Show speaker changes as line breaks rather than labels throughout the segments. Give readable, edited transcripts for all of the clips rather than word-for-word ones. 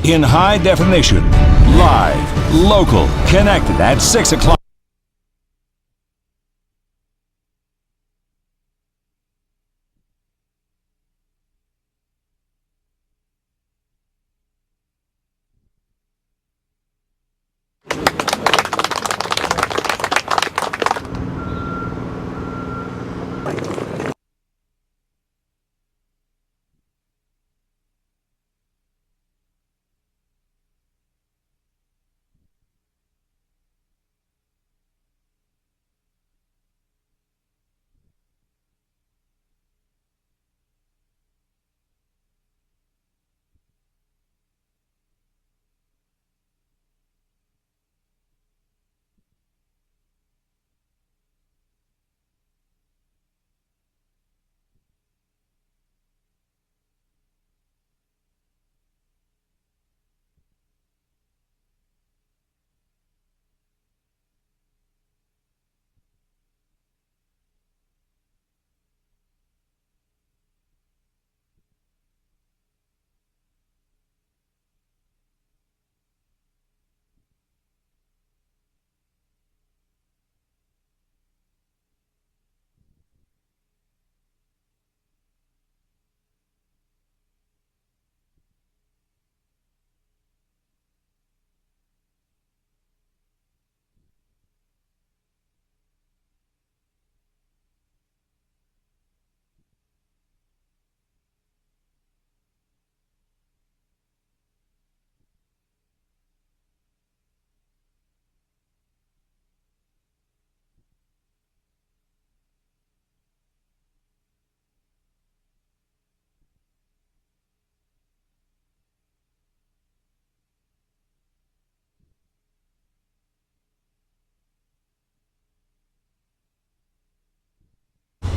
in high definition, live, local, connected at 6 o'clock.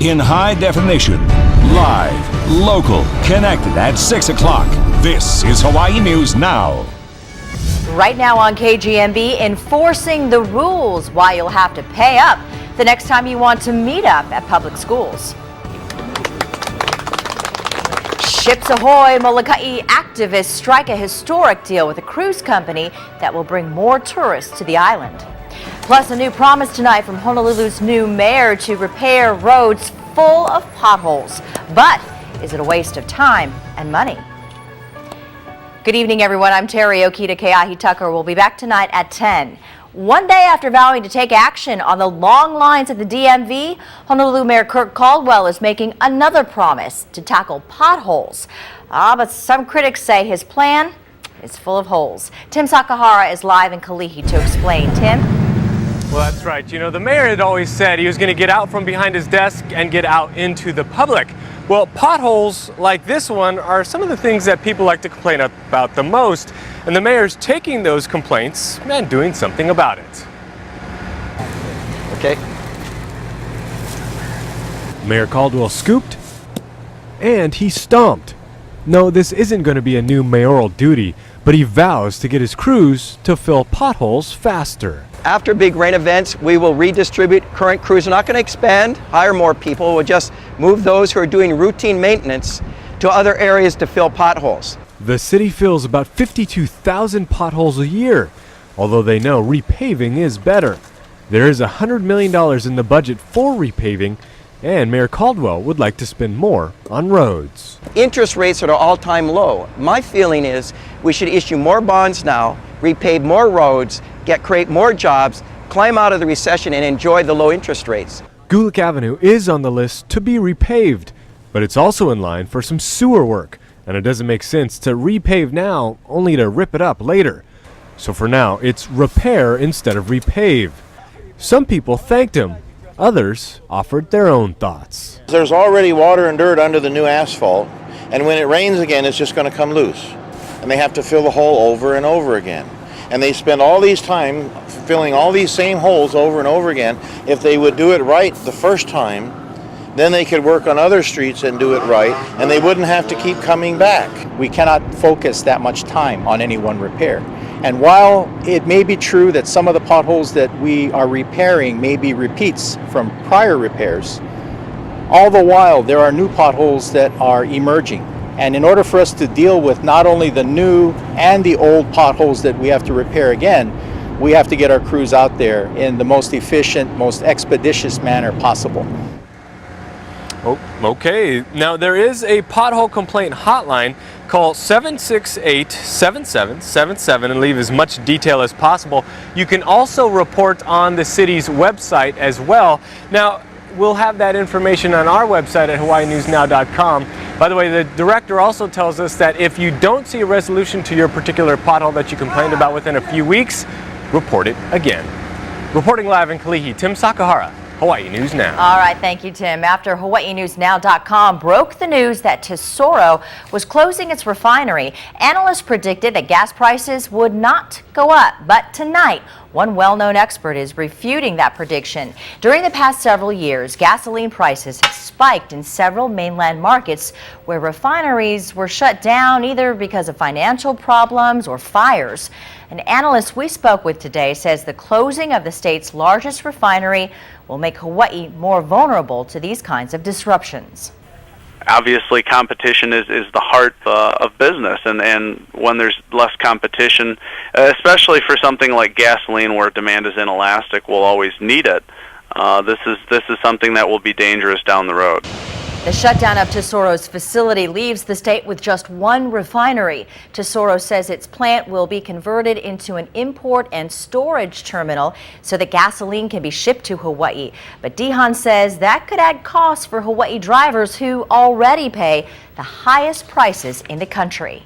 In high definition, live, local, connected at 6 o'clock. This is Hawaii News Now.
Right now on KGMB, enforcing the rules, why you'll have to pay up the next time you want to meet up at public schools. Ships Ahoy! Molokai activists strike a historic deal with a cruise company that will bring more tourists to the island. Plus, a new promise tonight from Honolulu's new mayor to repair roads full of potholes. But is it a waste of time and money? Good evening, everyone. I'm Teri Okita. Keahi Tucker will be back tonight at 10. One day after vowing to take action on the long lines at the DMV, Honolulu Mayor Kirk Caldwell is making another promise to tackle potholes. But some critics say his plan is full of holes. Tim Sakahara is live in Kalihi to explain. Tim?
Well, that's right. You know, the mayor had always said he was going to get out from behind his desk and get out into the public. Well, potholes like this one are some of the things that people like to complain about the most, and the mayor's taking those complaints and doing something about it.
Okay.
Mayor Caldwell scooped and he stomped. No, this isn't going to be a new mayoral duty, but he vows to get his crews to fill potholes faster.
After big rain events, we will redistribute current crews. We're not going to expand, hire more people. We'll just move those who are doing routine maintenance to other areas to fill potholes.
The city fills about 52,000 potholes a year, although they know repaving is better. There is $100 million in the budget for repaving, and Mayor Caldwell would like to spend more on roads.
Interest rates are at an all-time low. My feeling is we should issue more bonds now, repave more roads, create more jobs, climb out of the recession, and enjoy the low interest rates.
Gulick Avenue is on the list to be repaved, but it's also in line for some sewer work, and it doesn't make sense to repave now only to rip it up later. So for now, it's repair instead of repave. Some people thanked him. Others offered their own thoughts.
There's already water and dirt under the new asphalt, and when it rains again, it's just going to come loose. And they have to fill the hole over and over again. And they spend all these time filling all these same holes over and over again. If they would do it right the first time, then they could work on other streets and do it right, and they wouldn't have to keep coming back.
We cannot focus that much time on any one repair. And while it may be true that some of the potholes that we are repairing may be repeats from prior repairs, all the while there are new potholes that are emerging. And in order for us to deal with not only the new and the old potholes that we have to repair again, we have to get our crews out there in the most efficient, most expeditious manner possible.
Oh, okay. Now there is a pothole complaint hotline. Call 768-7777 and leave as much detail as possible. You can also report on the city's website as well. Now, we'll have that information on our website at hawaiinewsnow.com. By the way, the director also tells us that if you don't see a resolution to your particular pothole that you complained about within a few weeks, report it again. Reporting live in Kalihi, Tim Sakahara, Hawaii News Now.
All right, thank you, Tim. After HawaiiNewsNow.com broke the news that Tesoro was closing its refinery, analysts predicted that gas prices would not go up. But tonight, one well-known expert is refuting that prediction. During the past several years, gasoline prices have spiked in several mainland markets where refineries were shut down either because of financial problems or fires. An analyst we spoke with today says the closing of the state's largest refinery will make Hawaii more vulnerable to these kinds of disruptions.
Obviously, competition is the heart of business, and when there's less competition, especially for something like gasoline where demand is inelastic, we'll always need it. This is something that will be dangerous down the road.
The shutdown of Tesoro's facility leaves the state with just one refinery. Tesoro says its plant will be converted into an import and storage terminal so that gasoline can be shipped to Hawaii. But Dihan says that could add costs for Hawaii drivers who already pay the highest prices in the country.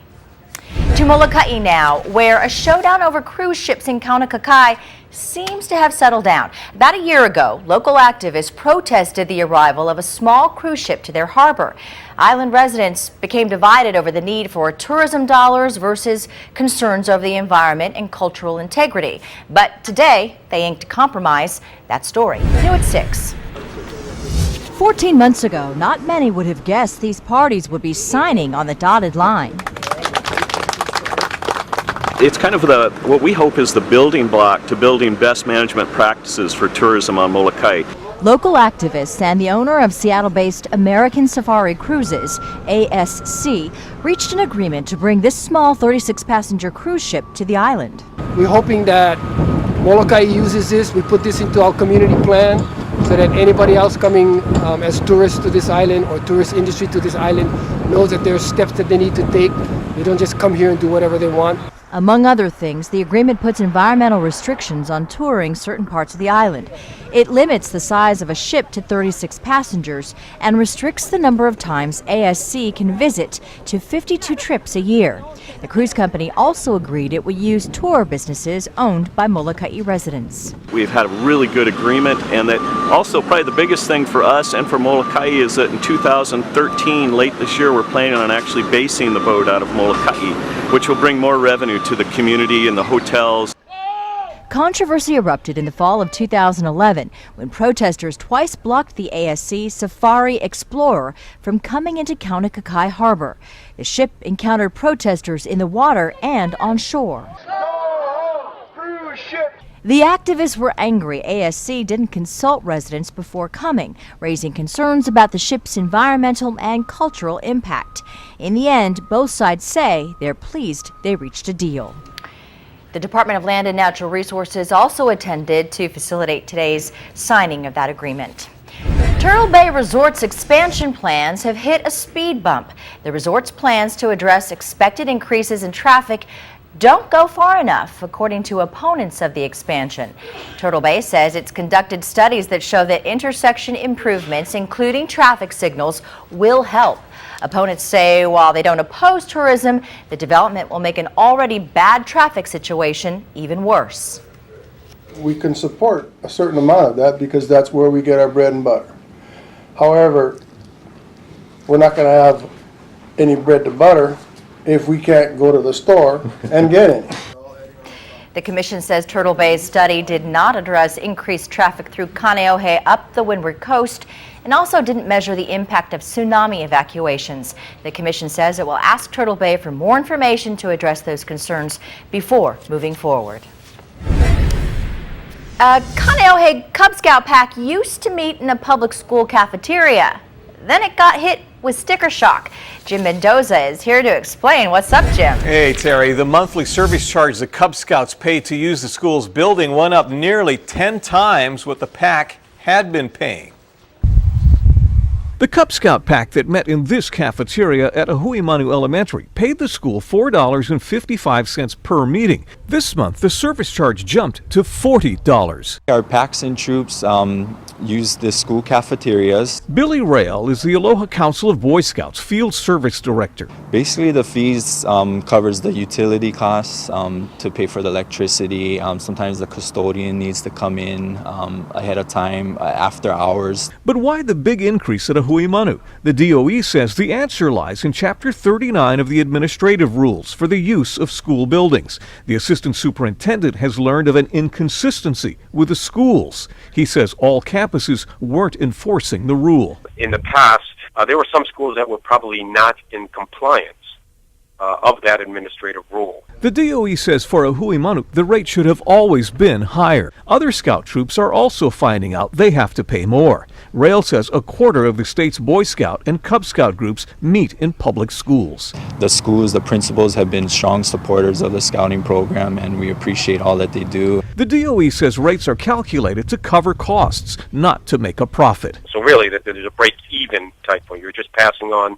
To Molokai now, where a showdown over cruise ships in Kaunakakai seems to have settled down. About a year ago, local activists protested the arrival of a small cruise ship to their harbor. Island residents became divided over the need for tourism dollars versus concerns over the environment and cultural integrity. But today, they inked a compromise. That story, new at 6.
14 months ago, not many would have guessed these parties would be signing on the dotted line.
It's kind of what we hope is the building block to building best management practices for tourism on Molokai.
Local activists and the owner of Seattle-based American Safari Cruises, ASC, reached an agreement to bring this small 36-passenger cruise ship to the island.
We're hoping that Molokai uses this. We put this into our community plan so that anybody else coming as tourists to this island or tourist industry to this island knows that there are steps that they need to take. They don't just come here and do whatever they want.
Among other things, the agreement puts environmental restrictions on touring certain parts of the island. It limits the size of a ship to 36 passengers and restricts the number of times ASC can visit to 52 trips a year. The cruise company also agreed it would use tour businesses owned by Molokai residents.
We've had a really good agreement, and that also probably the biggest thing for us and for Molokai is that in 2013, late this year, we're planning on actually basing the boat out of Molokai, which will bring more revenue to the community and the hotels.
Controversy erupted in the fall of 2011 when protesters twice blocked the ASC Safari Explorer from coming into Kaunakakai Harbor. The ship encountered protesters in the water and on shore. The activists were angry ASC didn't consult residents before coming, raising concerns about the ship's environmental and cultural impact. In the end, both sides say they're pleased they reached a deal.
The Department of Land and Natural Resources also attended to facilitate today's signing of that agreement. Turtle Bay Resort's expansion plans have hit a speed bump. The resort's plans to address expected increases in traffic don't go far enough, according to opponents of the expansion. Turtle Bay says it's conducted studies that show that intersection improvements, including traffic signals, will help. Opponents say while they don't oppose tourism, the development will make an already bad traffic situation even worse.
We can support a certain amount of that because that's where we get our bread and butter. However, we're not going to have any bread to butter if we can't go to the store and get any.
The commission says Turtle Bay's study did not address increased traffic through Kaneohe up the Windward Coast and also didn't measure the impact of tsunami evacuations. The commission says it will ask Turtle Bay for more information to address those concerns before moving forward. A Kaneohe Cub Scout pack used to meet in a public school cafeteria. Then it got hit with sticker shock. Jim Mendoza is here to explain. What's up, Jim?
Hey, Terry. The monthly service charge the Cub Scouts pay to use the school's building went up nearly 10 times what the pack had been paying.
The Cub Scout pack that met in this cafeteria at Ahuimanu Elementary paid the school $4.55 per meeting. This month, the service charge jumped to $40.
Our packs and troops use the school cafeterias.
Billy Rail is the Aloha Council of Boy Scouts Field Service Director.
Basically, the fees covers the utility costs to pay for the electricity. Sometimes the custodian needs to come in ahead of time, after hours.
But why the big increase at Ahuimanu? The DOE says the answer lies in Chapter 39 of the Administrative Rules for the use of school buildings. The assistant superintendent has learned of an inconsistency with the schools. He says all campuses weren't enforcing the rule.
In the past, there were some schools that were probably not in compliance of that administrative rule.
The DOE says for Ahuimanu, the rate should have always been higher. Other Scout troops are also finding out they have to pay more. Rail says a quarter of the state's Boy Scout and Cub Scout groups meet in public schools.
The schools, the principals have been strong supporters of the scouting program, and we appreciate all that they do.
The DOE says rates are calculated to cover costs, not to make a profit.
So really, there's a break-even type point. You're just passing on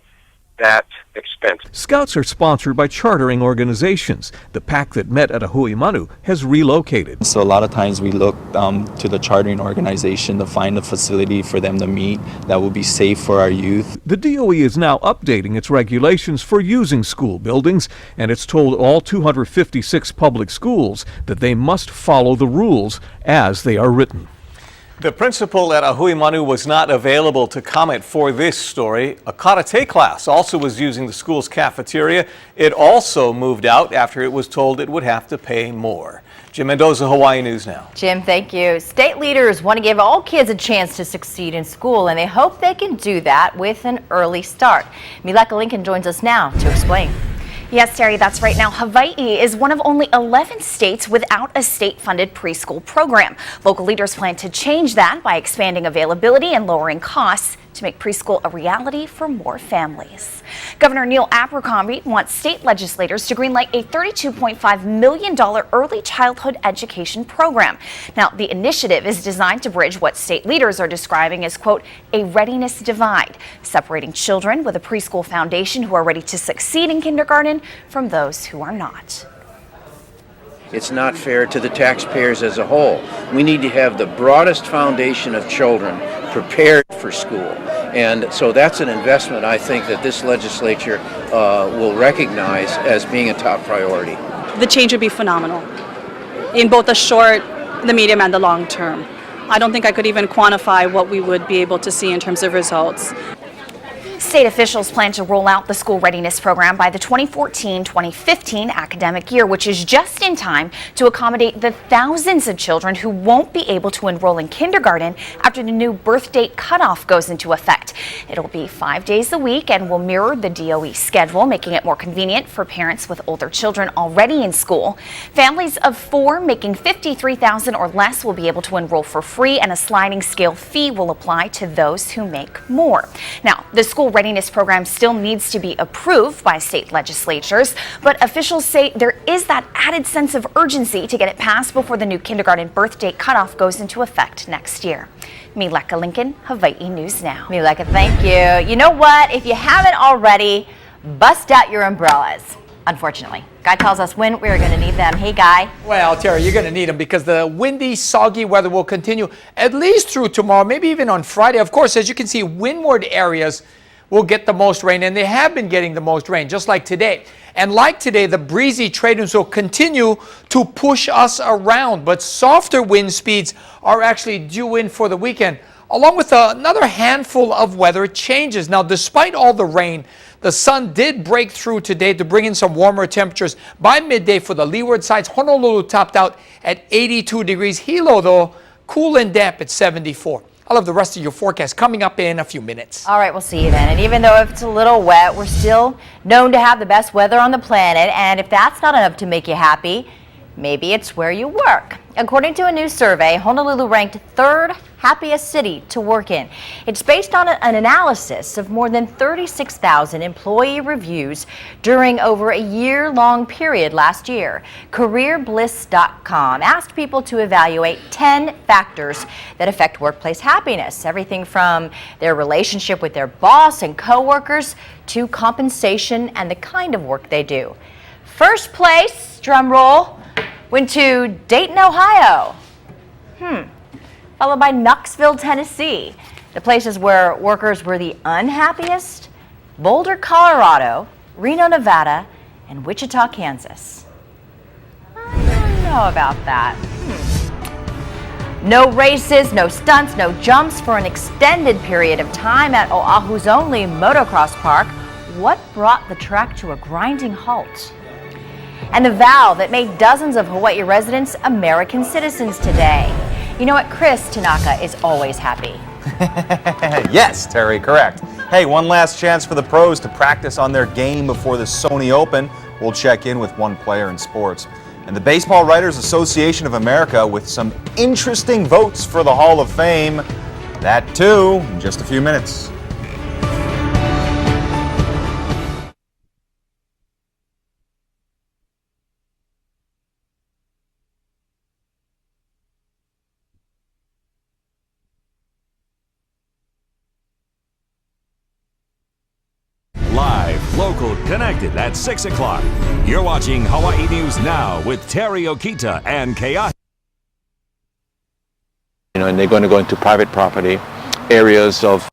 that expense.
Scouts are sponsored by chartering organizations. The pack that met at Ahuimanu has relocated.
So a lot of times we look to the chartering organization to find a facility for them to meet that will be safe for our youth.
The DOE is now updating its regulations for using school buildings, and it's told all 256 public schools that they must follow the rules as they are written.
The principal at Ahuimanu was not available to comment for this story. A karate class also was using the school's cafeteria. It also moved out after it was told it would have to pay more. Jim Mendoza, Hawaii News Now.
Jim, thank you. State leaders want to give all kids a chance to succeed in school, and they hope they can do that with an early start. Mileka Lincoln joins us now to explain.
Yes, Terry, that's right. Now, Hawaii is one of only 11 states without a state-funded preschool program. Local leaders plan to change that by expanding availability and lowering costs to make preschool a reality for more families. Governor Neil Abercrombie wants state legislators to greenlight a $32.5 million early childhood education program. Now, the initiative is designed to bridge what state leaders are describing as, quote, a readiness divide, separating children with a preschool foundation who are ready to succeed in kindergarten from those who are not.
It's not fair to the taxpayers as a whole. We need to have the broadest foundation of children prepared for school. And so that's an investment I think that this legislature will recognize as being a top priority.
The change would be phenomenal in both the short, the medium, and the long term. I don't think I could even quantify what we would be able to see in terms of results.
State officials plan to roll out the school readiness program by the 2014-2015 academic year, which is just in time to accommodate the thousands of children who won't be able to enroll in kindergarten after the new birth date cutoff goes into effect. It'll be 5 days a week and will mirror the DOE schedule, making it more convenient for parents with older children already in school. Families of 4 making $53,000 or less will be able to enroll for free, and a sliding scale fee will apply to those who make more. Now, the school readiness program still needs to be approved by state legislatures, but officials say there is that added sense of urgency to get it passed before the new kindergarten birth date cutoff goes into effect next year. Mileka Lincoln, Hawaii News Now.
Mileka, thank you. You know what? If you haven't already, bust out your umbrellas. Unfortunately, Guy tells us when we're going to need them. Hey, Guy.
Well, Terry, you're going to need them because the windy, soggy weather will continue at least through tomorrow, maybe even on Friday. Of course, as you can see, windward areas will get the most rain, and they have been getting the most rain, just like today. And like today, the breezy trade winds will continue to push us around, but softer wind speeds are actually due in for the weekend, along with another handful of weather changes. Now, despite all the rain, the sun did break through today to bring in some warmer temperatures by midday for the leeward sides. Honolulu topped out at 82 degrees. Hilo, though, cool and damp at 74. I'll have the rest of your forecast coming up in a few minutes.
All right, we'll see you then. And even though it's a little wet, we're still known to have the best weather on the planet. And if that's not enough to make you happy, maybe it's where you work. According to a new survey, Honolulu ranked 3rd happiest city to work in. It's based on an analysis of more than 36,000 employee reviews during over a year-long period last year. CareerBliss.com asked people to evaluate 10 factors that affect workplace happiness, everything from their relationship with their boss and coworkers to compensation and the kind of work they do. First place, drum roll, went to Dayton, Ohio. Followed by Knoxville, Tennessee. The places where workers were the unhappiest: Boulder, Colorado, Reno, Nevada, and Wichita, Kansas. I don't know about that. No races, no stunts, no jumps for an extended period of time at Oahu's only motocross park. What brought the track to a grinding halt? And the vow that made dozens of Hawaii residents American citizens today. You know what? Chris Tanaka is always happy.
Yes, Terry, correct. Hey, one last chance for the pros to practice on their game before the Sony Open. We'll check in with one player in sports. And the Baseball Writers Association of America with some interesting votes for the Hall of Fame. That too, in just a few minutes.
Live, local, connected at 6 o'clock. You're watching Hawaii News Now with Teri Okita and Keahi.
And they're going to go into private property, areas of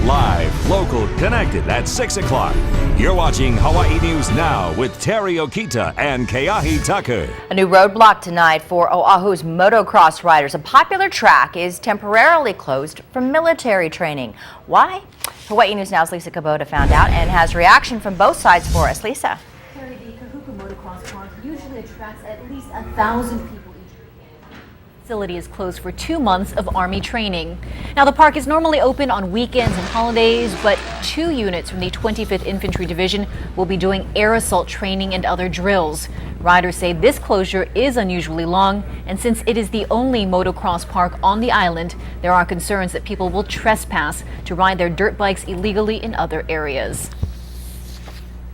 Live, local, connected at 6 o'clock. You're watching Hawaii News Now with Teri Okita and Keahi Tucker.
A new roadblock tonight for Oahu's motocross riders. A popular track is temporarily closed for military training. Why? Hawaii News Now's Lisa Kubota found out and has reaction from both sides for us. Lisa.
Terry, the Kahuku Motocross Park usually attracts at least 1,000 people. Facility is closed for 2 months of Army training. Now, the park is normally open on weekends and holidays, but 2 units from the 25th Infantry Division will be doing air assault training and other drills. Riders say this closure is unusually long, and since it is the only motocross park on the island, there are concerns that people will trespass to ride their dirt bikes illegally in other areas.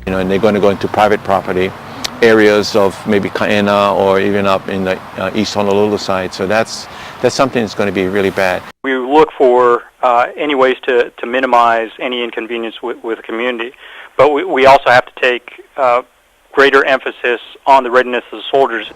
and they're going to go into private property, areas of maybe Kaena or even up in the East Honolulu side. So that's something that's going to be really bad.
We look for any ways to minimize any inconvenience with the community, but we also have to take greater emphasis on the readiness of the soldiers.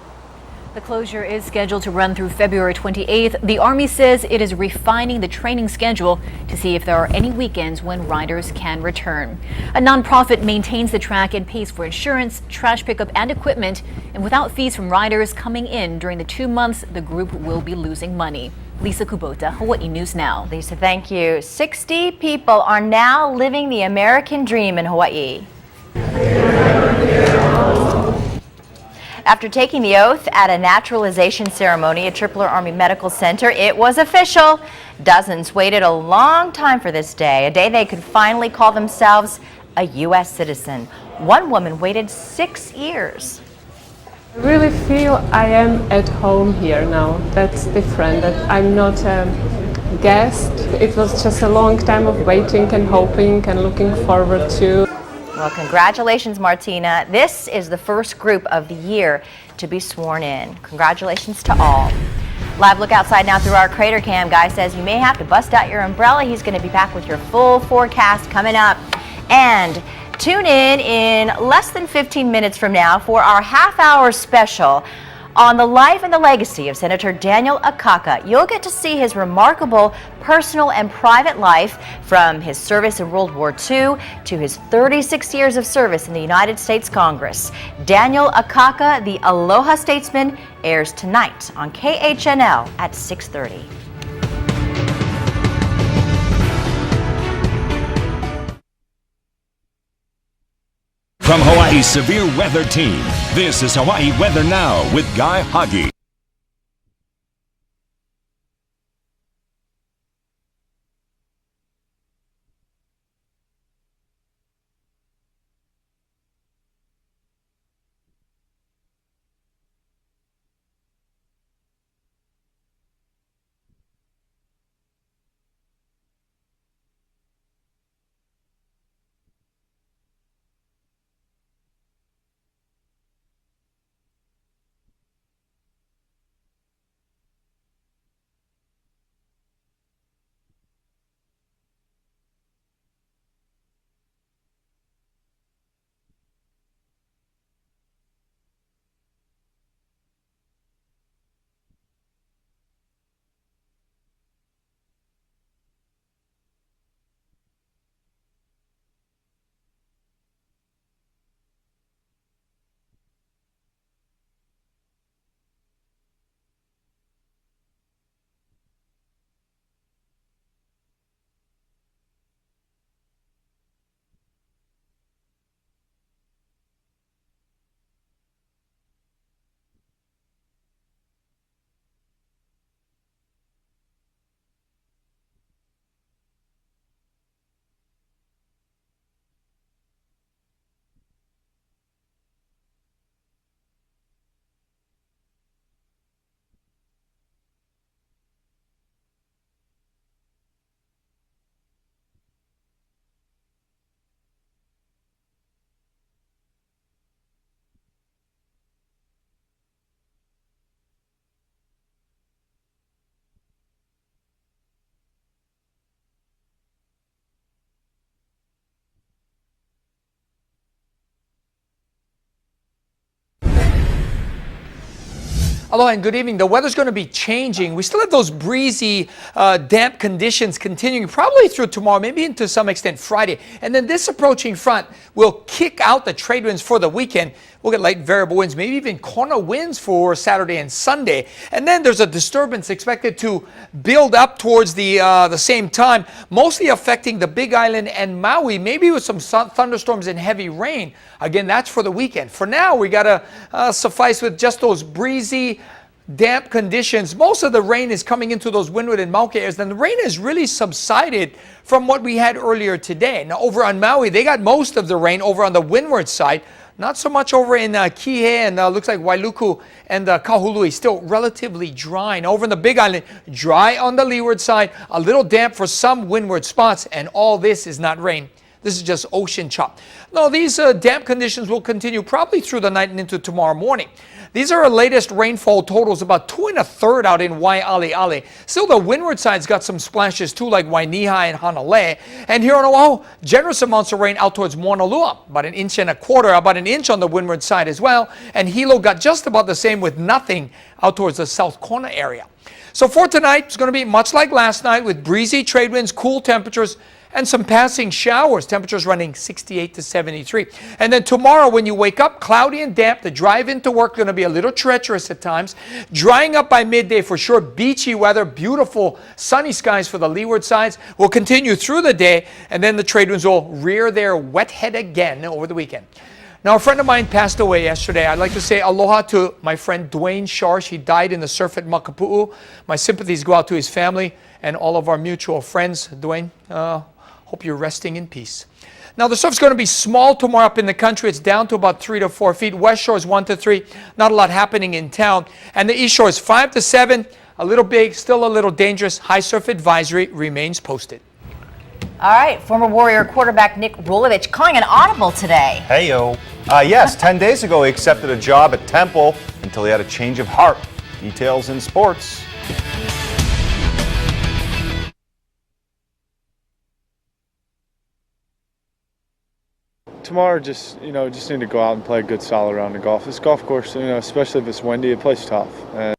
The closure is scheduled to run through February 28th. The Army says it is refining the training schedule to see if there are any weekends when riders can return. A nonprofit maintains the track and pays for insurance, trash pickup, and equipment. And without fees from riders coming in during the 2 months, the group will be losing money. Lisa Kubota, Hawaii News Now.
Lisa, thank you. 60 people are now living the American dream in Hawaii. After taking the oath at a naturalization ceremony at Tripler Army Medical Center, it was official. Dozens waited a long time for this day, a day they could finally call themselves a U.S. citizen. One woman waited 6 years.
I really feel I am at home here now. That's different, that I'm not a guest. It was just a long time of waiting and hoping and looking forward to.
Well, congratulations, Martina. This is the first group of the year to be sworn in. Congratulations to all. Live look outside now through our Crater Cam. Guy says you may have to bust out your umbrella. He's going to be back with your full forecast coming up. And tune in less than 15 minutes from now for our half-hour special on the life and the legacy of Senator Daniel Okita. You'll get to see his remarkable personal and private life, from his service in World War II to his 36 years of service in the United States Congress. Daniel Okita, the Aloha Statesman, airs tonight on KHNL at 6:30.
From Hawaii's severe weather team, this is Hawaii Weather Now with Guy Hagi.
Aloha and good evening. The weather's going to be changing. We still have those breezy, damp conditions continuing probably through tomorrow, maybe into some extent Friday. And then this approaching front will kick out the trade winds for the weekend. We'll get light variable winds, maybe even kona winds for Saturday and Sunday. And then there's a disturbance expected to build up towards the same time, mostly affecting the Big Island and Maui, maybe with some thunderstorms and heavy rain. Again, that's for the weekend. For now, we got to suffice with just those breezy, damp conditions. Most of the rain is coming into those windward and Maui areas, and the rain has really subsided from what we had earlier today. Now, over on Maui, they got most of the rain over on the windward side. Not so much over in Kihei and looks like Wailuku and Kahului, still relatively dry. And over in the Big Island, dry on the leeward side, a little damp for some windward spots, and all this is not rain. This is just ocean chop. Now, these damp conditions will continue probably through the night and into tomorrow morning. These are our latest rainfall totals, about 2 1/3 out in Waialeale. Still, the windward side's got some splashes too, like Wainiha and Hanalei. And here on Oahu, generous amounts of rain out towards Moanalua, about 1 1/4 inches, about 1 inch on the windward side as well. And Hilo got just about the same with nothing out towards the South Kona area. So for tonight, it's going to be much like last night with breezy trade winds, cool temperatures, and some passing showers, temperatures running 68 to 73. And then tomorrow when you wake up, cloudy and damp. The drive into work going to be a little treacherous at times. Drying up by midday for sure. Beachy weather, beautiful sunny skies for the leeward sides. Will continue through the day, and then the trade winds will rear their wet head again over the weekend. Now, a friend of mine passed away yesterday. I'd like to say aloha to my friend Dwayne Sharsh. He died in the surf at Makapu'u. My sympathies go out to his family and all of our mutual friends. Dwayne, Hope you're resting in peace. Now, the surf's going to be small tomorrow up in the country. It's down to about 3 to 4 feet. West Shore is 1 to 3. Not a lot happening in town. And the East Shore is 5 to 7. A little big, still a little dangerous. High surf advisory remains posted.
All right, former Warrior quarterback Nick Rolovich calling an audible today.
Hey, yo. Yes, 10 days ago he accepted a job at Temple until he had a change of heart. Details in sports.
Tomorrow, just need to go out and play a good solid round of golf. This golf course, especially if it's windy, it plays tough. And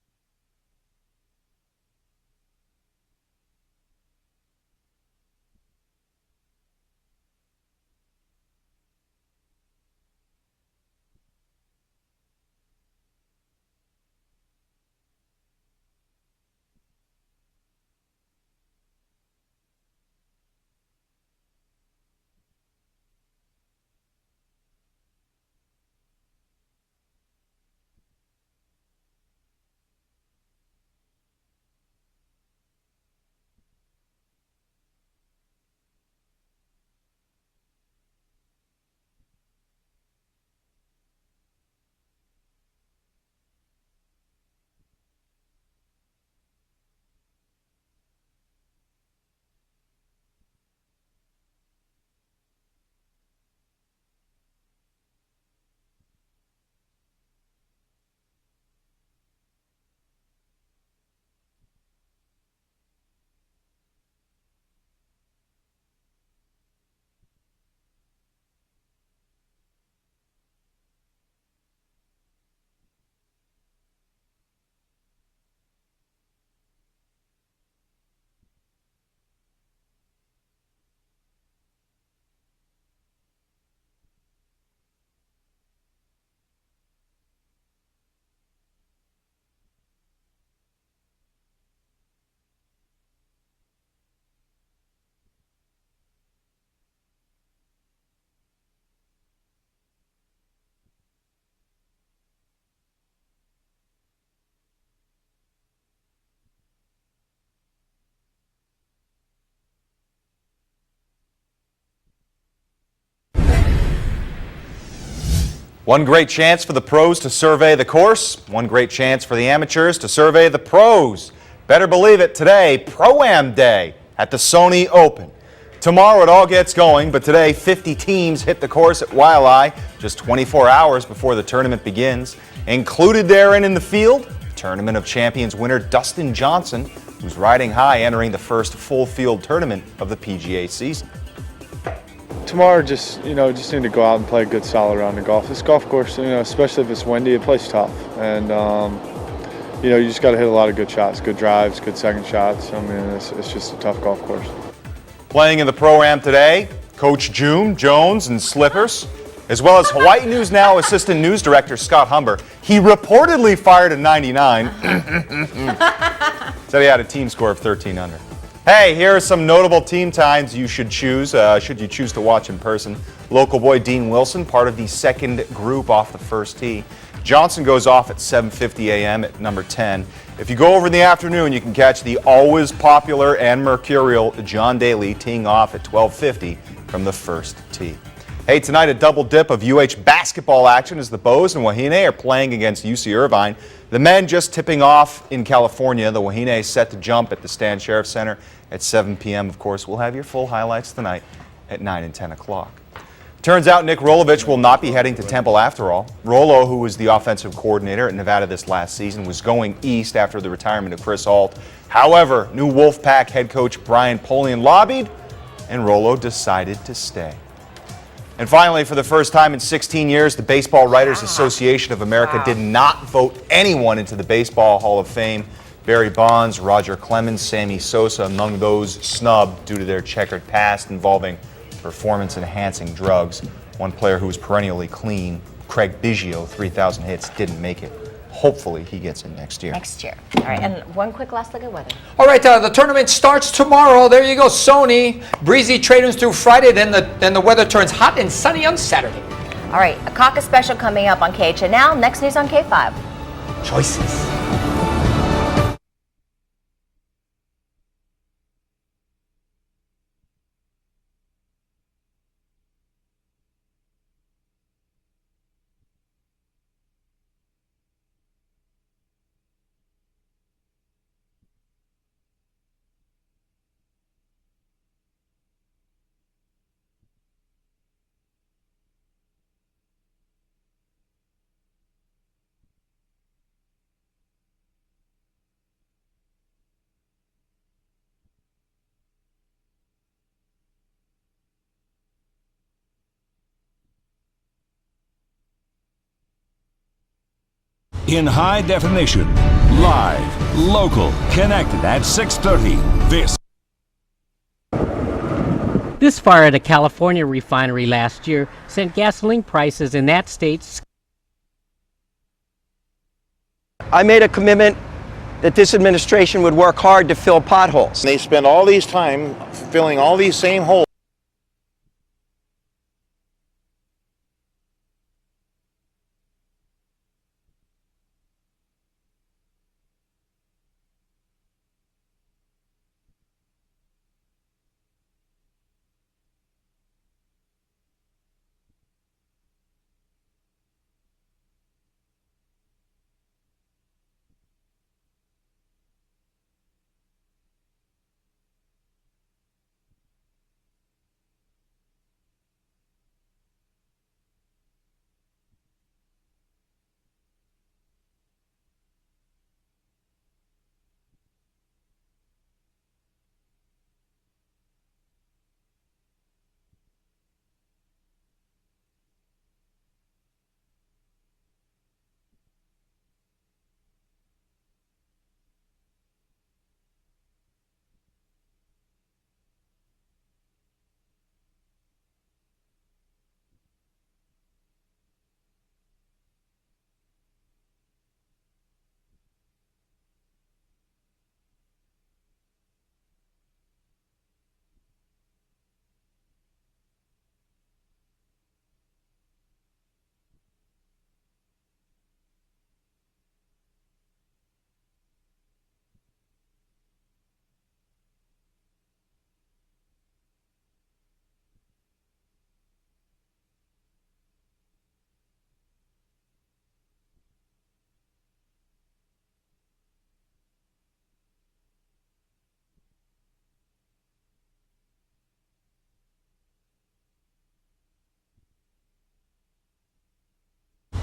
One great chance for the pros to survey the course. One great chance for the amateurs to survey the pros. Better believe it, today, Pro-Am Day at the Sony Open. Tomorrow it all gets going, but today 50 teams hit the course at Waialae just 24 hours before the tournament begins. Included therein in the field, Tournament of Champions winner Dustin Johnson, who's riding high entering the first full field tournament of the PGA season.
tomorrow, just need to go out and play a good solid round of golf. This golf course, especially if it's windy, it plays tough, and you just got to hit a lot of good shots, good drives, good second shots. I mean, it's just a tough golf course.
Playing in the Pro-Am today, Coach June Jones and Slippers, as well as Hawaii News Now Assistant News Director Scott Humber. He reportedly fired a 99. Said he had a team score of 13 under. Hey, here are some notable team times you should choose, should you choose to watch in person. Local boy Dean Wilson, part of the second group off the first tee. Johnson goes off at 7:50 a.m. at number 10. If you go over in the afternoon, you can catch the always popular and mercurial John Daly teeing off at 12:50 from the first tee. Hey, tonight a double dip of UH basketball action as the Bows and Wahine are playing against UC Irvine. The men just tipping off in California. The Wahine set to jump at the Stan Sheriff Center at 7 p.m. Of course, we'll have your full highlights tonight at 9 and 10 o'clock. Turns out Nick Rolovich will not be heading to Temple after all. Rolo, who was the offensive coordinator at Nevada this last season, was going east after the retirement of Chris Ault. However, new Wolfpack head coach Brian Polian lobbied, and Rolo decided to stay. And finally, for the first time in 16 years, the Baseball Writers Association of America did not vote anyone into the Baseball Hall of Fame. Barry Bonds, Roger Clemens, Sammy Sosa among those snubbed due to their checkered past involving performance-enhancing drugs. One player who was perennially clean, Craig Biggio, 3,000 hits, didn't make it. Hopefully he gets in next year.
Next year. All right, and one quick last look at weather.
All right, the tournament starts tomorrow. There you go, Sony. Breezy trade winds through Friday, then the weather turns hot and sunny on Saturday.
All right, a caucus special coming up on KHN Now. Next news on K5.
Choices.
in high definition, live, local, connected at 6:30.
This fire at a California refinery last year sent gasoline prices in that state.
I made a commitment that this administration would work hard to fill potholes.
They spend all these time filling all these same holes.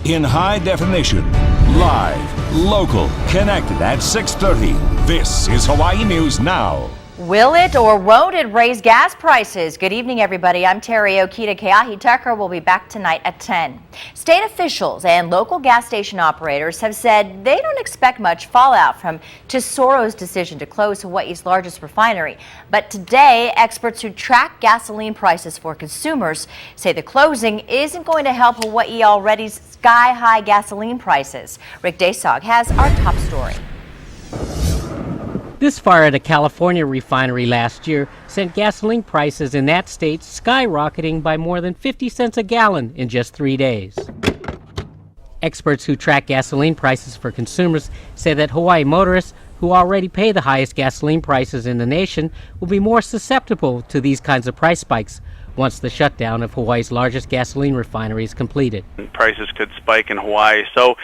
In high definition, live, local, connected at 6:30. This is Hawaii News Now.
Will it or won't it raise gas prices? Good evening, everybody. I'm Teri Okita. Keahi Tucker will be back tonight at 10. State officials and local gas station operators have said they don't expect much fallout from Tesoro's decision to close Hawaii's largest refinery. But today, experts who track gasoline prices for consumers say the closing isn't going to help Hawaii already sky-high gasoline prices. Rick Desog has our top story.
This fire at a California refinery last year sent gasoline prices in that state skyrocketing by more than 50 cents a gallon in just 3 days. Experts who track gasoline prices for consumers say that Hawaii motorists, who already pay the highest gasoline prices in the nation, will be more susceptible to these kinds of price spikes once the shutdown of Hawaii's largest gasoline refinery is completed.
Prices could spike in Hawaii. So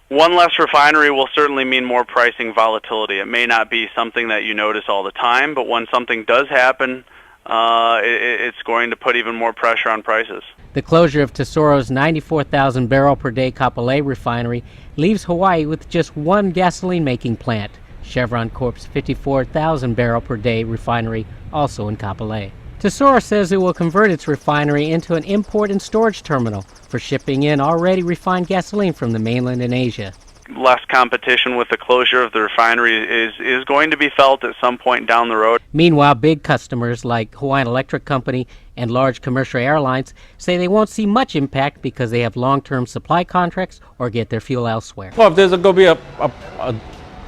one less refinery will certainly mean more pricing volatility. It may not be something that you notice all the time, but when something does happen, it's going to put even more pressure on prices.
The closure of Tesoro's 94,000 barrel per day Kapolei refinery leaves Hawaii with just one gasoline-making plant, Chevron Corp's 54,000 barrel per day refinery, also in Kapolei. Tesoro says it will convert its refinery into an import and storage terminal for shipping in already refined gasoline from the mainland and Asia.
Less competition with the closure of the refinery is going to be felt at some point down the road.
Meanwhile, big customers like Hawaiian Electric Company and large commercial airlines say they won't see much impact because they have long-term supply contracts or get their fuel elsewhere.
Well, if there's going to be a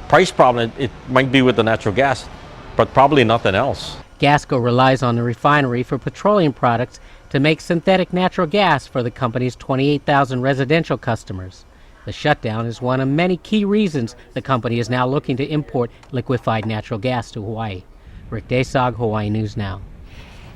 price problem, it might be with the natural gas, but probably nothing else.
Gasco relies on the refinery for petroleum products to make synthetic natural gas for the company's 28,000 residential customers. The shutdown is one of many key reasons the company is now looking to import liquefied natural gas to Hawaii. Rick Desog, Hawaii News Now.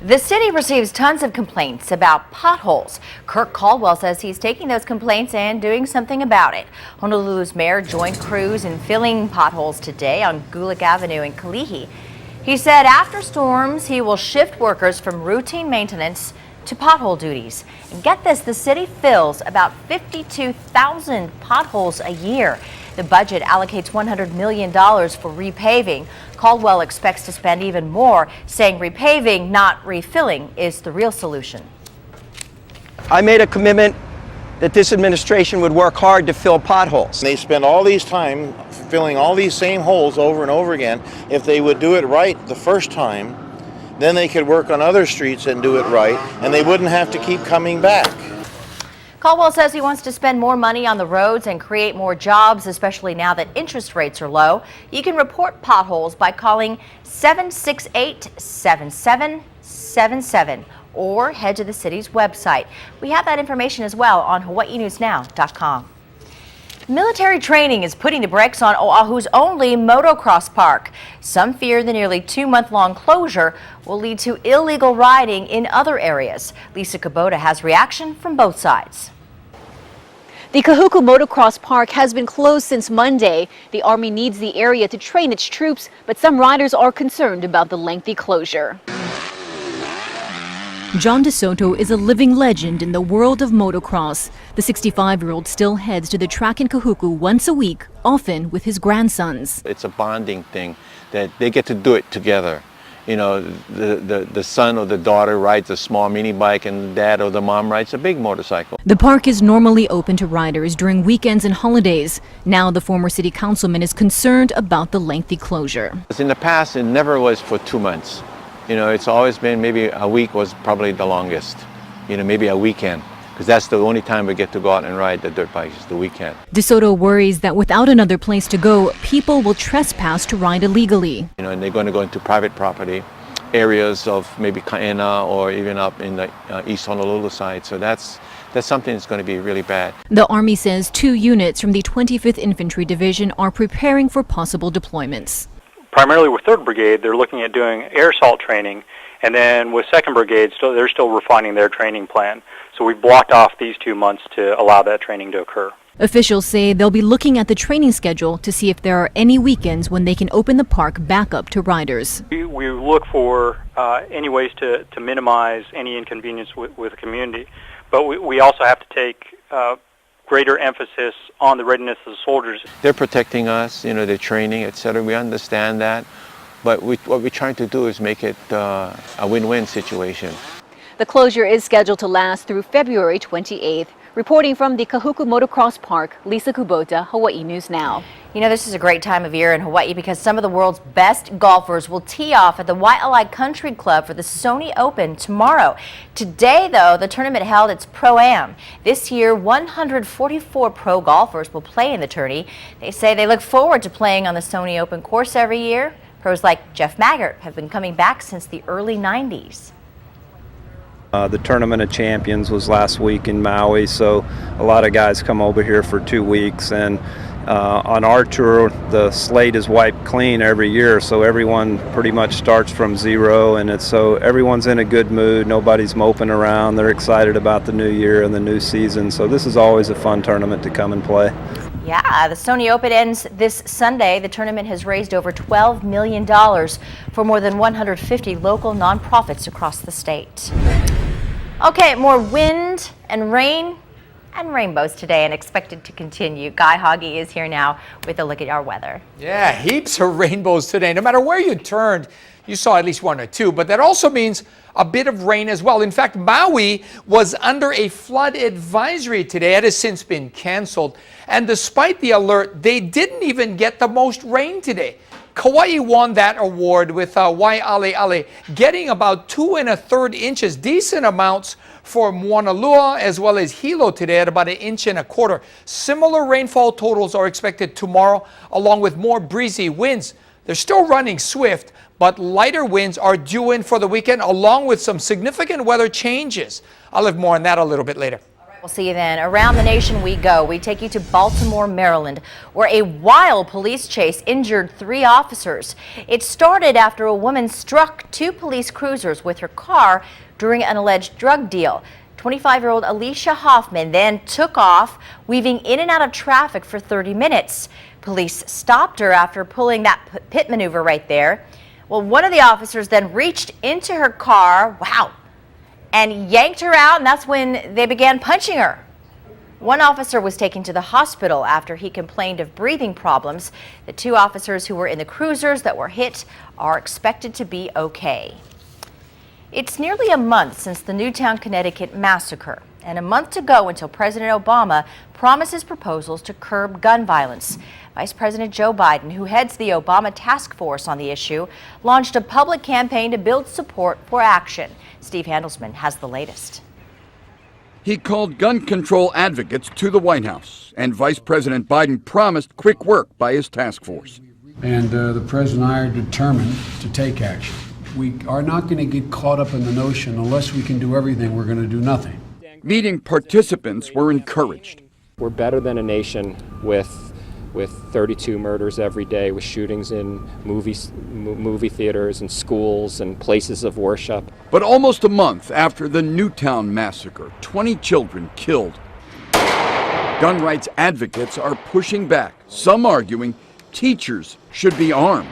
The city receives tons of complaints about potholes. Kirk Caldwell says he's taking those complaints and doing something about it. Honolulu's mayor joined crews in filling potholes today on Gulick Avenue in Kalihi. He said after storms, he will shift workers from routine maintenance to pothole duties. And get this, the city fills about 52,000 potholes a year. The budget allocates $100 million for repaving. Caldwell expects to spend even more, saying repaving, not refilling, is the real solution.
I made a commitment that this administration would work hard to fill potholes.
They spend all these time filling all these same holes over and over again. If they would do it right the first time, then they could work on other streets and do it right, and they wouldn't have to keep coming back.
Caldwell says he wants to spend more money on the roads and create more jobs, especially now that interest rates are low. You can report potholes by calling 768-7777 or head to the city's website. We have that information as well on HawaiiNewsNow.com. Military training is putting the brakes on Oahu's only motocross park. Some fear the nearly 2-month-long closure will lead to illegal riding in other areas. Lisa Kubota has reaction from both sides.
The Kahuku Motocross Park has been closed since Monday. The Army needs the area to train its troops, but some riders are concerned about the lengthy closure.
John DeSoto is a living legend in the world of motocross. The 65-year-old still heads to the track in Kahuku once a week, often with his grandsons.
It's a bonding thing that they get to do it together. You know, the son or the daughter rides a small mini bike and the dad or the mom rides a big motorcycle.
The park is normally open to riders during weekends and holidays. Now the former city councilman is concerned about the lengthy closure.
In the past, it never was for 2 months. You know, it's always been maybe a week was probably the longest. You know, maybe a weekend, because that's the only time we get to go out and ride the dirt bikes is the weekend.
DeSoto worries that without another place to go, people will trespass to ride illegally.
You know, and they're going to go into private property, areas of maybe Kaena or even up in the East Honolulu side. So that's something that's going to be really bad.
The Army says 2 units from the 25th Infantry Division are preparing for possible deployments.
Primarily with 3rd Brigade, they're looking at doing air assault training, and then with 2nd Brigade, they're still refining their training plan. So we've blocked off these 2 months to allow that training to occur.
Officials say they'll be looking at the training schedule to see if there are any weekends when they can open the park back up to riders.
We look for any ways to minimize any inconvenience with the community, but we also have to take greater emphasis on the readiness of the soldiers.
They're protecting us, you know, they're training, etc. We understand that, but what we're trying to do is make it a win-win situation.
The closure is scheduled to last through February 28th. Reporting from the Kahuku Motocross Park, Lisa Kubota, Hawaii News Now.
You know, this is a great time of year in Hawaii because some of the world's best golfers will tee off at the Waialae Country Club for the Sony Open tomorrow. Today, though, the tournament held its Pro-Am. This year, 144 pro golfers will play in the tourney. They say they look forward to playing on the Sony Open course every year. Pros like Jeff Maggart have been coming back since the early 90s.
The Tournament of Champions was last week in Maui, so a lot of guys come over here for 2 weeks, and on our tour the slate is wiped clean every year, so everyone pretty much starts from zero, and so everyone's in a good mood, nobody's moping around, they're excited about the new year and the new season, so this is always a fun tournament to come and play.
Yeah, the Sony Open ends this Sunday. The tournament has raised over $12 million for more than 150 local nonprofits across the state. Okay, more wind and rain and rainbows today and expected to continue. Guy Hoggy is here now with a look at our weather.
Yeah, heaps of rainbows today. No matter where you turned, you saw at least 1 or 2, but that also means a bit of rain as well. In fact, Maui was under a flood advisory today. It has since been canceled. And despite the alert, they didn't even get the most rain today. Kauai won that award with Waialeale getting about 2 1/3 inches, decent amounts for Moanalua as well as Hilo today at about 1 1/4 inches. Similar rainfall totals are expected tomorrow along with more breezy winds. They're still running swift, but lighter winds are due in for the weekend along with some significant weather changes. I'll have more on that a little bit later.
We'll see you then. Around the nation we go. We take you to Baltimore, Maryland, where a wild police chase injured 3 officers. It started after a woman struck 2 police cruisers with her car during an alleged drug deal. 25-year-old Alicia Hoffman then took off, weaving in and out of traffic for 30 minutes. Police stopped her after pulling that pit maneuver right there. Well, one of the officers then reached into her car. Wow. And yanked her out, and that's when they began punching her. One officer was taken to the hospital after he complained of breathing problems. The 2 officers who were in the cruisers that were hit are expected to be okay. It's nearly a month since the Newtown, Connecticut massacre, and a month to go until President Obama promises proposals to curb gun violence. Vice President Joe Biden, who heads the Obama task force on the issue, launched a public campaign to build support for action. Steve Handelsman has the latest.
He called gun control advocates to the White House, and Vice President Biden promised quick work by his task force.
And the President and I are determined to take action. We are not going to get caught up in the notion unless we can do everything, we're going to do nothing.
Meeting participants were encouraged.
We're better than a nation with 32 murders every day, with shootings in movie theaters and schools and places of worship.
But almost a month after the Newtown massacre, 20 children killed. Gun rights advocates are pushing back, some arguing teachers should be armed.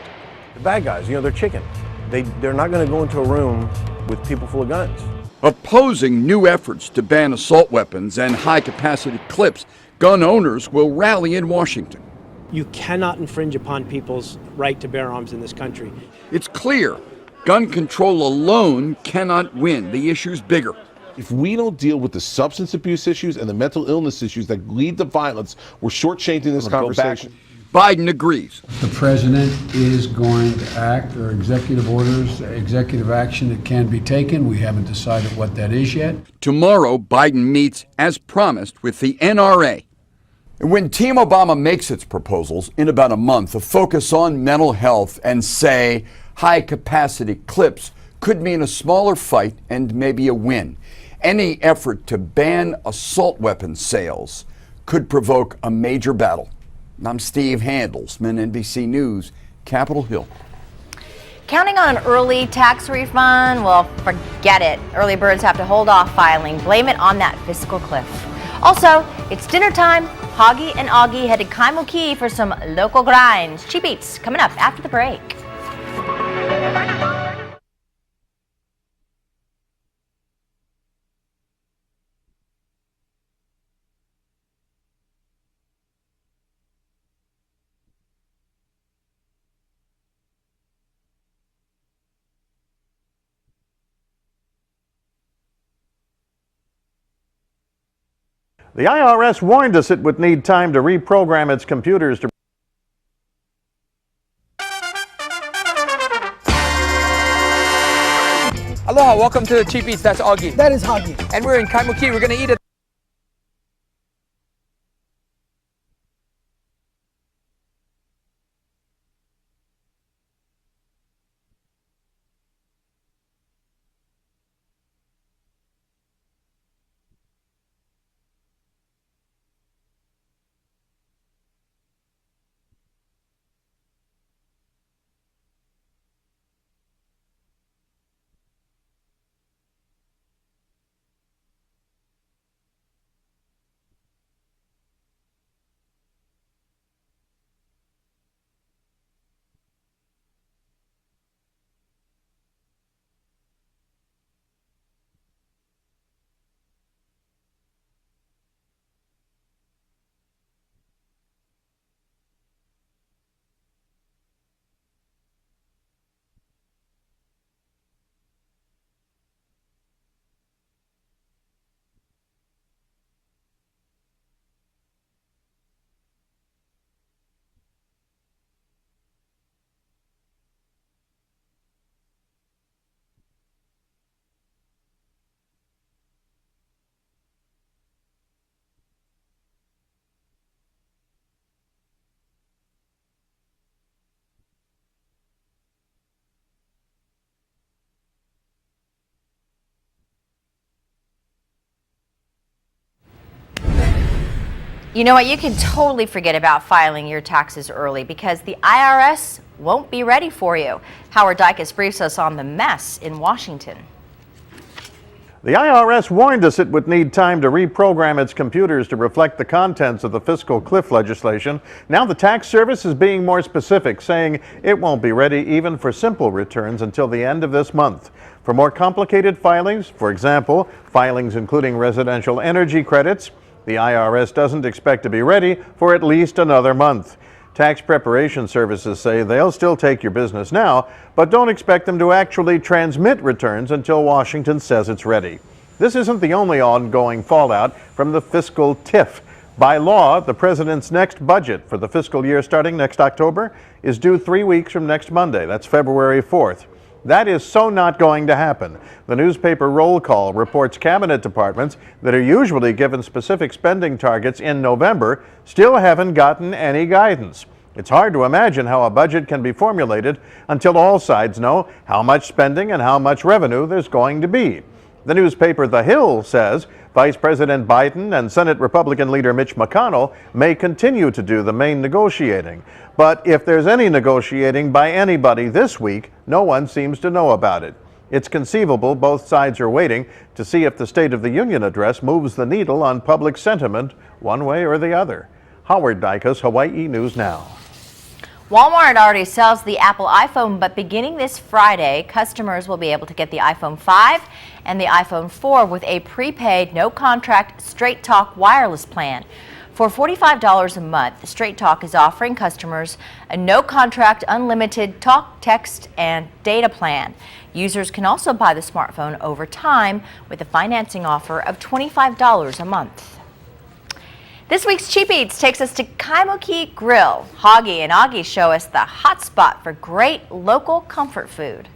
The bad guys, they're chicken. They're not going to go into a room with people full of guns.
Opposing new efforts to ban assault weapons and high-capacity clips, gun owners will rally in Washington.
You cannot infringe upon people's right to bear arms in this country.
It's clear gun control alone cannot win. The issue's bigger.
If we don't deal with the substance abuse issues and the mental illness issues that lead to violence, we're shortchanging this conversation.
Biden agrees.
The president is going to act. There are executive orders, executive action that can be taken. We haven't decided what that is yet.
Tomorrow, Biden meets, as promised, with the NRA. When Team Obama makes its proposals in about a month, a focus on mental health and, say, high-capacity clips could mean a smaller fight and maybe a win. Any effort to ban assault weapon sales could provoke a major battle. I'm Steve Handelsman, NBC News, Capitol Hill.
Counting on an early tax refund? Well, forget it. Early birds have to hold off filing. Blame it on that fiscal cliff. Also, it's dinner time. Hoggy and Augie headed Kaimuki for some local grinds. Cheap Eats coming up after the break.
The IRS warned us it would need time to reprogram its computers to...
Aloha, welcome to Cheap Eats. That's Augie.
That is Huggy.
And we're in Kaimuki. We're going to eat it.
You know what? You can totally forget about filing your taxes early because the IRS won't be ready for you. Howard Dykes briefs us on the mess in Washington.
The IRS warned us it would need time to reprogram its computers to reflect the contents of the fiscal cliff legislation. Now the tax service is being more specific, saying it won't be ready even for simple returns until the end of this month. For more complicated filings, for example, filings including residential energy credits, the IRS doesn't expect to be ready for at least another month. Tax preparation services say they'll still take your business now, but don't expect them to actually transmit returns until Washington says it's ready. This isn't the only ongoing fallout from the fiscal tiff. By law, the president's next budget for the fiscal year starting next October is due 3 weeks from next Monday. That's February 4th. That is so not going to happen. The newspaper Roll Call reports cabinet departments that are usually given specific spending targets in November still haven't gotten any guidance. It's hard to imagine how a budget can be formulated until all sides know how much spending and how much revenue there's going to be. The newspaper The Hill says Vice President Biden and Senate Republican leader Mitch McConnell may continue to do the main negotiating. But if there's any negotiating by anybody this week, no one seems to know about it. It's conceivable both sides are waiting to see if the State of the Union address moves the needle on public sentiment one way or the other. Howard Dicus, Hawaii News Now.
Walmart already sells the Apple iPhone, but beginning this Friday, customers will be able to get the iPhone 5 and the iPhone 4 with a prepaid, no-contract, Straight Talk wireless plan. For $45 a month, Straight Talk is offering customers a no-contract, unlimited talk, text, and data plan. Users can also buy the smartphone over time with a financing offer of $25 a month. This week's Cheap Eats takes us to Kaimuki Grill. Hoggy and Augie show us the hot spot for great local comfort food.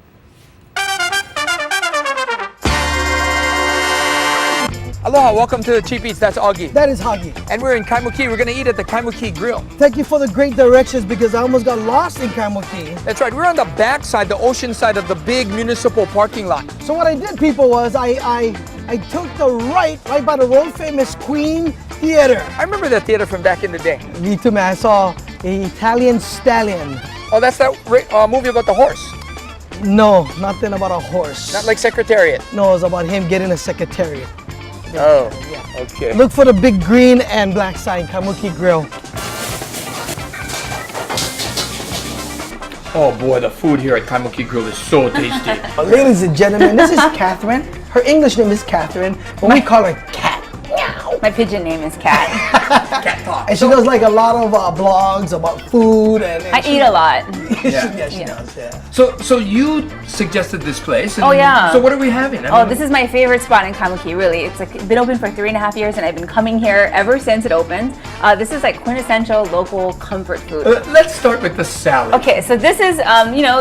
Aloha, welcome to the Cheap Eats. That's Augie.
That is Hoggy.
And we're in Kaimuki. We're going to eat at the Kaimuki Grill.
Thank you for the great directions because I almost got lost in Kaimuki.
That's right. We're on the back side, the ocean side of the big municipal parking lot.
So what I did, people, was I took the right by the world famous Queen Theater.
I remember that theater from back in the day.
Me too, man. I saw an Italian stallion.
Oh, that's that movie about the horse.
No, nothing about a horse.
Not like Secretariat.
No, it's about him getting a secretariat.
Oh,
yeah.
Okay.
Look for the big green and black sign, Kaimuki Grill.
Oh boy, the food here at Kaimuki Grill is so tasty.
Ladies and gentlemen, this is Catherine. Her English name is Catherine, but we call her Cat.
My pigeon name is Cat.
Cat talk.
And she does like a lot of blogs about food and
I eat a lot.
Yeah, she does. Yeah.
So you suggested this place. And
Oh, yeah.
So what are we having?
This is my favorite spot in Kaimuki, really. It's like been open for 3.5 years and I've been coming here ever since it opened. This is like quintessential local comfort food.
Let's start with the salad.
Okay, so this is,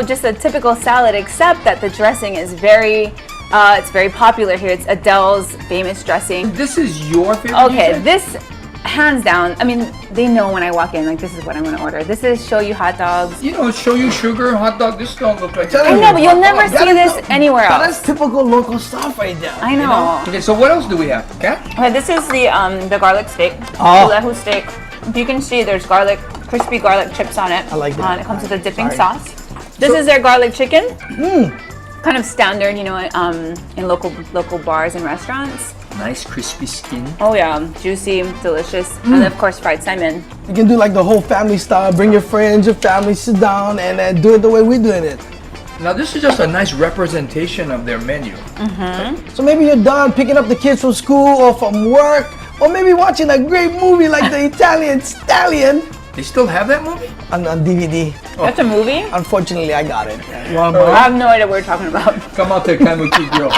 just a typical salad, except that the dressing is it's very popular here. It's Adele's famous dressing.
This is your favorite?
Okay, this, hands down, I mean, they know when I walk in, like, this is what I'm going to order. This is shoyu hot dogs.
You know, shoyu sugar hot dog. This don't look like.
I know, but you'll never see this anywhere else.
That's typical local stuff right there.
I know.
Okay, so what else do we have? Okay.
Okay, this is the garlic steak.
Oh.
Ulehu steak. If you can see, there's crispy garlic chips on it.
I like that.
And it comes with a dipping sauce. This is their garlic chicken. Kind of standard, in local bars and restaurants.
Nice crispy skin.
Oh yeah, juicy, delicious, and of course fried salmon.
You can do like the whole family style. Bring your friends, your family, sit down, and then do it the way we're doing it.
Now this is just a nice representation of their menu.
So maybe you're done picking up the kids from school or from work, or maybe watching a great movie like the Italian Stallion.
They still have that movie?
On DVD.
That's a movie?
Unfortunately, I got it.
I have no idea what we're talking about.
Come out to Kaimuki Grill.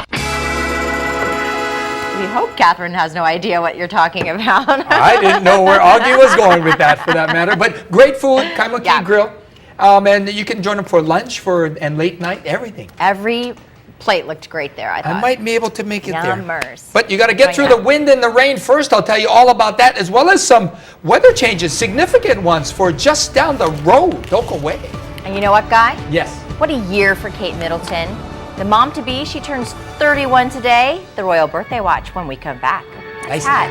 We hope Catherine has no idea what you're talking about.
I didn't know where Augie was going with that, for that matter. But great food, Kaimuki Grill. And you can join them for lunch, and late night, everything.
Every plate looked great there, I thought.
I might be able to make it there.
Yummers.
But you got to get through the wind and the rain first. I'll tell you all about that, as well as some weather changes, significant ones for just down the road. Don't go away.
And you know what, Guy?
Yes.
What a year for Kate Middleton. The mom-to-be, she turns 31 today. The Royal Birthday Watch when we come back.
Nice.
Hat.